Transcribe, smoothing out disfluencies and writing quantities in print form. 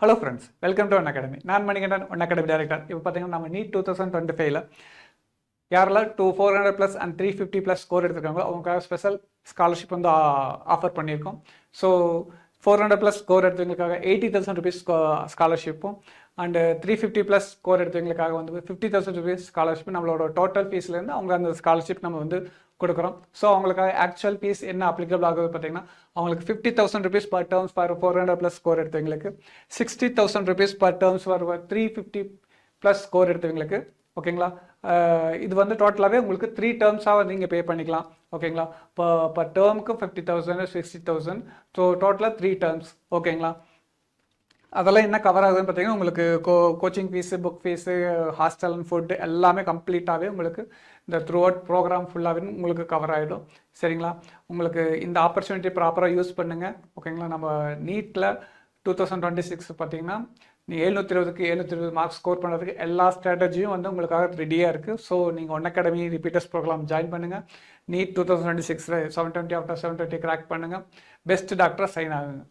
Hello friends, welcome to one academy. நான் Manikandan, one academy director. இப்போ பார்த்தீங்கன்னா நம்ம நீட் 2025ல யாரெல்லாம் 400 ப்ளஸ் அண்ட் 350 ப்ளஸ் ஸ்கோர் எடுத்திருக்காங்களோ அவங்களுக்காக ஸ்பெஷல் ஸ்காலர்ஷிப் வந்து ஆஃபர் பண்ணியிருக்கோம். ஸோ 400 ப்ளஸ் ஸ்கோர் எடுத்தவங்களுக்காக 80,000 ருபீஸ் ஸ்காலர்ஷிப்பும் அண்டு 350 ப்ளஸ் ஸ்கோர் எடுத்தவங்களுக்காக வந்து 50,000 ருபீஸ் ஸ்காலர்ஷிப் நம்மளோட டோட்டல் ஃபீஸ்லேருந்து அவங்க அந்த ஸ்காலர்ஷிப் நம்ம வந்து கொடுக்குறோம். ஸோ அவங்களுக்காக ஆக்சுவல் ஃபீஸ் என்ன அப்ளிகபிள் ஆகுது பார்த்தீங்கன்னா, அவங்களுக்கு 50,000 rupees per terms for 400 plus score எடுத்தவங்களுக்கு, 60,000 rupees per terms for 350 plus score எடுத்தவங்களுக்கு. ஓகேங்களா? இது வந்து டோட்டலாகவே உங்களுக்கு 3 டேர்ம்ஸாக நீங்கள் பே பண்ணிக்கலாம். ஓகேங்களா? இப்போ பர் டேர்முக்கு 50,000 60,000, ஸோ டோட்டலாக 3 டேர்ம்ஸ். ஓகேங்களா? அதெல்லாம் என்ன கவர் ஆகுதுன்னு பார்த்தீங்கன்னா, உங்களுக்கு coaching fees, book fees, hostel and food எல்லாமே கம்ப்ளீட்டாகவே உங்களுக்கு இந்த த்ரூ அவுட் ப்ரோக்ராம் ஃபுல்லாகவே உங்களுக்கு கவர் ஆகிடும். சரிங்களா? உங்களுக்கு இந்த ஆப்பர்ச்சுனிட்டி ப்ராப்பராக யூஸ் பண்ணுங்கள். ஓகேங்களா? நம்ம நீட்டில் 2026 பார்த்தீங்கன்னா, நீ 720க்கு 720 மார்க்ஸ் ஸ்கோர் பண்ணுறதுக்கு எல்லா ஸ்ட்ராட்டஜியும் வந்து உங்களுக்காக ரெடியாக இருக்குது. ஸோ நீங்கள் One Academy repeaters programme join பண்ணுங்கள். நீட் 2026 720 ஆஃப்டர் 720 கிராக் பண்ணுங்கள். பெஸ்ட் டாக்டராக சைன் ஆகுங்க.